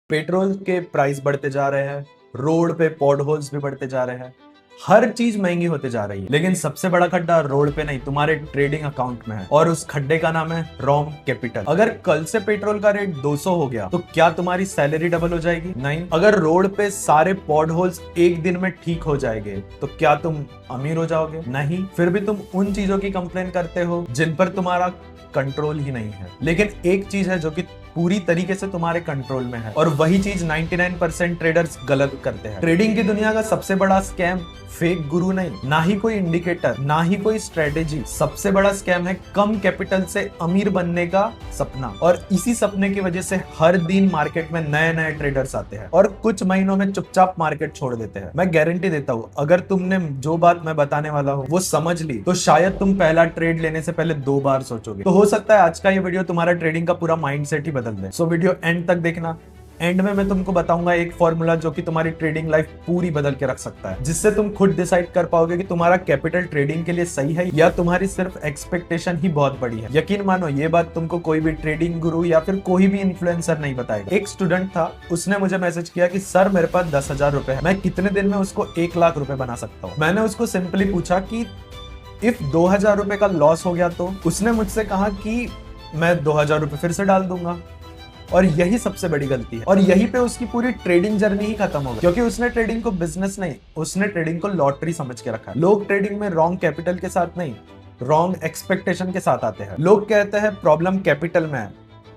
Petrol के price बढ़ते जा रहे हैं, रोड पे पॉड होल्स भी बढ़ते जा रहे हैं, हर चीज महंगी होते जा रही है। लेकिन सबसे बड़ा खड्डा रोड पे नहीं, तुम्हारे ट्रेडिंग अकाउंट में है, और उस खड्डे का नाम है रॉन्ग कैपिटल। अगर कल से पेट्रोल का रेट 200 हो गया तो क्या तुम्हारी सैलरी डबल हो जाएगी? नहीं। अगर रोड पे सारे पॉड होल्स एक दिन में ठीक हो जाएंगे तो क्या तुम अमीर हो जाओगे? नहीं। फिर भी तुम उन चीजों की कंप्लेन करते हो जिन पर तुम्हारा कंट्रोल ही नहीं है। लेकिन एक चीज है जो कि पूरी तरीके से तुम्हारे कंट्रोल में है, और वही चीज 99% ट्रेडर्स गलत करते हैं। ट्रेडिंग की दुनिया का सबसे बड़ा स्कैम फेक गुरु नहीं, ना ही कोई इंडिकेटर, ना ही कोई स्ट्रेटेजी। सबसे बड़ा स्कैम है कम कैपिटल से अमीर बनने का सपना। और इसी सपने की वजह से हर दिन मार्केट में नए नए ट्रेडर्स आते हैं और कुछ महीनों में चुपचाप मार्केट छोड़ देते हैं। मैं गारंटी देता हूँ, अगर तुमने जो बात मैं बताने वाला हूँ वो समझ ली तो शायद तुम पहला ट्रेड लेने से पहले 2 बार सोचोगे। तो हो सकता है आज का ये वीडियो तुम्हारा ट्रेडिंग का पूरा माइंडसेट ही बदल दे। सो वीडियो एंड तक देखना। एंड में मैं तुमको बताऊंगा एक फॉर्मूला जो कि तुम्हारी ट्रेडिंग लाइफ पूरी बदल के रख सकता है, जिससे तुम खुद डिसाइड कर पाओगे कि तुम्हारा कैपिटल ट्रेडिंग के लिए सही है या तुम्हारी सिर्फ एक्सपेक्टेशन ही बहुत बड़ी है। यकीन मानो ये बात तुमको कोई भी ट्रेडिंग गुरु या फिर कोई भी इन्फ्लुएंसर नहीं बताएगा। एक स्टूडेंट था, उसने मुझे मैसेज किया कि सर मेरे पास 10,000 रुपए है, मैं कितने दिन में उसको 1 लाख रुपए बना सकता हूँ। मैंने उसको सिंपली पूछा कि इफ 2,000 रुपए का लॉस हो गया तो? उसने मुझसे कहा कि मैं 2,000 रुपए फिर से डाल दूंगा। और यही सबसे बड़ी गलती है, और यहीं पे उसकी पूरी ट्रेडिंग जर्नी ही खत्म हो गई, क्योंकि उसने ट्रेडिंग को बिजनेस नहीं, उसने ट्रेडिंग को लॉटरी समझ के रखा है। लोग ट्रेडिंग में रॉन्ग कैपिटल के साथ नहीं, रॉन्ग एक्सपेक्टेशन के साथ आते हैं। लोग कहते हैं प्रॉब्लम कैपिटल में है।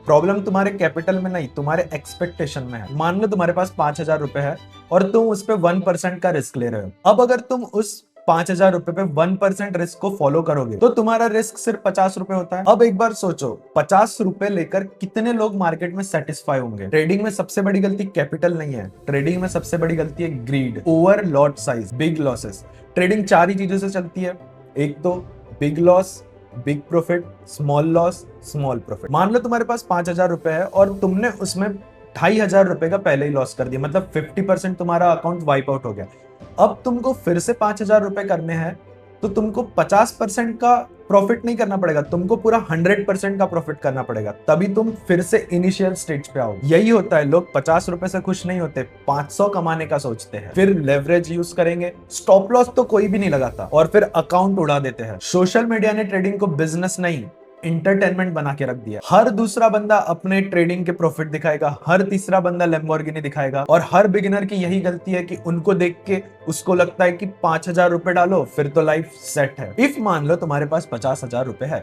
प्रॉब्लम तुम्हारे कैपिटल में नहीं, तुम्हारे एक्सपेक्टेशन में है। मान लो तुम्हारे पास 5,000 रुपए है और तुम उस पर 1% का रिस्क ले रहे हो। अब अगर तुम उस 5,000 रुपए पे 1% रिस्क को फॉलो करोगे तो तुम्हारा रिस्क सिर्फ 50 रुपए होता है। अब एक बार सोचो, 50 रुपए लेकर कितने लोग मार्केट में सेटिस्फाई होंगे? ट्रेडिंग में सबसे बड़ी गलती कैपिटल नहीं है, ट्रेडिंग में सबसे बड़ी गलती है greed, over lot size, big losses. Trading 4 ही चीजों से चलती है, एक तो big loss, big profit, small loss, small profit. मान लो तुम्हारे पास 5,000 रुपए है और तुमने उसमें 2,500 रुपए का पहले ही लॉस कर दिया, मतलब 50% तुम्हारा अकाउंट वाइप आउट हो गया। अब तुमको फिर से 5,000 रुपए करने हैं तो तुमको 50% का प्रॉफिट नहीं करना पड़ेगा, तुमको पूरा 100% का प्रॉफिट करना पड़ेगा, तभी तुम फिर से इनिशियल स्टेज पे आओ। यही होता है, लोग 50 रुपए से खुश नहीं होते, 500 कमाने का सोचते हैं, फिर लेवरेज यूज करेंगे, स्टॉप लॉस तो कोई भी नहीं लगाता, और फिर अकाउंट उड़ा देते हैं। सोशल मीडिया ने ट्रेडिंग को बिजनेस नहीं, इंटरटेनमेंट बना के रख दिया। हर दूसरा बंदा अपने ट्रेडिंग के प्रॉफिट दिखाएगा, हर तीसरा बंदा लैम्बोर्गिनी दिखाएगा, और हर बिगिनर की यही गलती है कि उनको देख के उसको लगता है कि 5,000 रुपए डालो फिर तो लाइफ सेट है। इफ मान लो तुम्हारे पास 50,000 रुपए है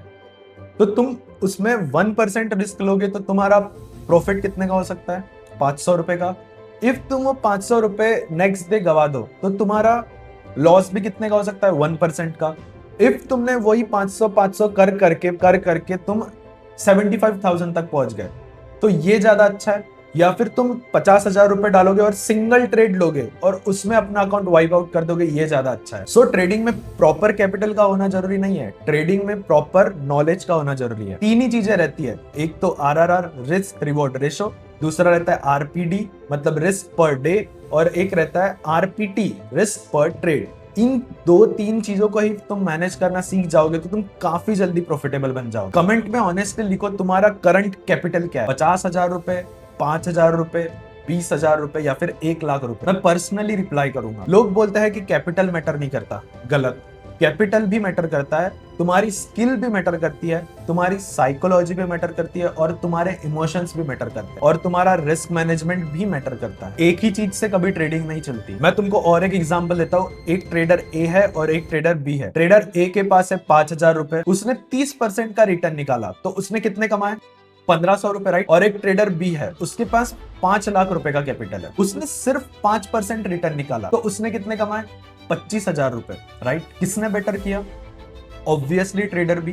तो तुम उसमें 1% रिस्क लोगे तो तुम्हारा प्रॉफिट कितने का हो सकता है? 500 रुपए का। इफ तुम वो 500 रुपए नेक्स्ट डे गवा दो तो तुम्हारा लॉस भी कितने का हो सकता है? 1% का। इफ तुमने वही 500 कर करके तुम 75,000 तक पहुंच गए तो ये ज्यादा अच्छा है, या फिर तुम 50,000 रुपए डालोगे और सिंगल ट्रेड लोगे और उसमें अपना अकाउंट वाइप आउट कर दोगे, ये ज्यादा अच्छा है। सो ट्रेडिंग में प्रॉपर कैपिटल का होना जरूरी नहीं है, ट्रेडिंग में प्रॉपर नॉलेज का होना जरूरी है। 3 ही चीजें रहती है, एक तो आरआरआर, रिस्क रिवॉर्ड रेशो, दूसरा रहता है आरपीडी मतलब रिस्क पर डे, और एक रहता है आरपीटी रिस्क पर ट्रेड। इन 2-3 चीजों को ही तुम मैनेज करना सीख जाओगे तो तुम काफी जल्दी प्रॉफिटेबल बन जाओगे। कमेंट में ऑनेस्टली लिखो तुम्हारा करंट कैपिटल क्या है, 50,000 रुपए, 5,000 रुपए, 20,000 रुपए या फिर 1 लाख रुपए। मैं पर्सनली रिप्लाई करूंगा। लोग बोलते हैं कि कैपिटल मैटर नहीं करता, गलत। कैपिटल भी मैटर करता है, तुम्हारी स्किल भी मैटर करती है, तुम्हारी साइकोलॉजी भी मैटर करती है, और तुम्हारे इमोशंस भी मैटर करते हैं, और तुम्हारा रिस्क मैनेजमेंट भी मैटर करता है। एक ही चीज से कभी ट्रेडिंग नहीं चलती। मैं तुमको और एक एग्जांपल देता हूँ। एक ट्रेडर ए है और एक ट्रेडर बी है। ट्रेडर ए के पास है 5,000 रुपए, उसने 30% का रिटर्न निकाला तो उसने कितने कमाए? 1,500 रुपए, राइट। और एक ट्रेडर बी है, उसके पास 5 लाख रुपए का कैपिटल है, उसने सिर्फ 5% रिटर्न निकाला तो उसने कितने कमाए? 25,000 रुपए, राइट। किसने बेटर किया? Obviously trader B.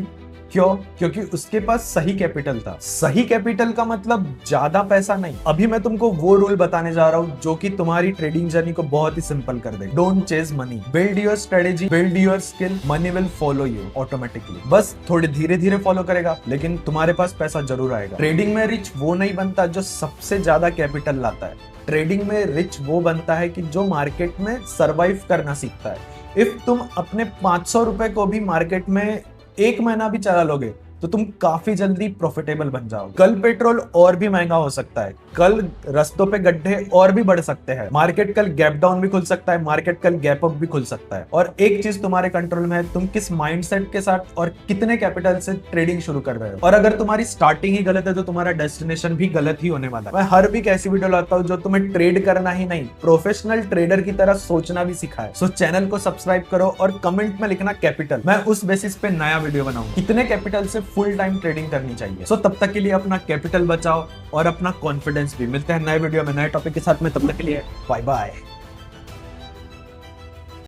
क्यों? क्योंकि उसके पास सही कैपिटल था। सही कैपिटल का मतलब ज्यादा पैसा नहीं। अभी मैं तुमको वो रूल बताने जा रहा हूँ जो कि तुम्हारी ट्रेडिंग जर्नी को बहुत ही सिंपल कर देगा। Don't chase money, build your strategy, build your skill, money will follow you automatically. बस थोड़े धीरे धीरे फॉलो करेगा, लेकिन तुम्हारे पास पैसा जरूर आएगा। ट्रेडिंग में रिच वो नहीं बनता जो सबसे ज्यादा कैपिटल लाता है, ट्रेडिंग में रिच वो बनता है कि जो मार्केट में सरवाइव करना सीखता है। इफ तुम अपने 500 रुपए को भी मार्केट में 1 महीना भी चला लोगे तो तुम काफी जल्दी प्रॉफिटेबल बन जाओ। कल पेट्रोल और भी महंगा हो सकता है, कल रस्तों पे गड्ढे और भी बढ़ सकते हैं, मार्केट कल गैप डाउन भी खुल सकता है, मार्केट कल गैप अप भी खुल सकता है। और एक चीज तुम्हारे कंट्रोल में है, तुम किस माइंडसेट के साथ और कितने कैपिटल से ट्रेडिंग शुरू कर रहे हो। और अगर तुम्हारी स्टार्टिंग ही गलत है तो तुम्हारा डेस्टिनेशन भी गलत ही होने वाला है। मैं हर वीक ऐसी वीडियो लाता हूं जो तुम्हें ट्रेड करना ही नहीं, प्रोफेशनल ट्रेडर की तरह सोचना भी सिखाए। सो चैनल को सब्सक्राइब करो और कमेंट में लिखना कैपिटल। मैं उस बेसिस पे नया वीडियो बनाऊंगा, कितने कैपिटल से फुल टाइम ट्रेडिंग करनी चाहिए। सो तब तक के लिए अपना कैपिटल बचाओ और अपना कॉन्फिडेंस भी। मिलते हैं नए वीडियो में नए टॉपिक के साथ में, तब तक के लिए बाय बाय।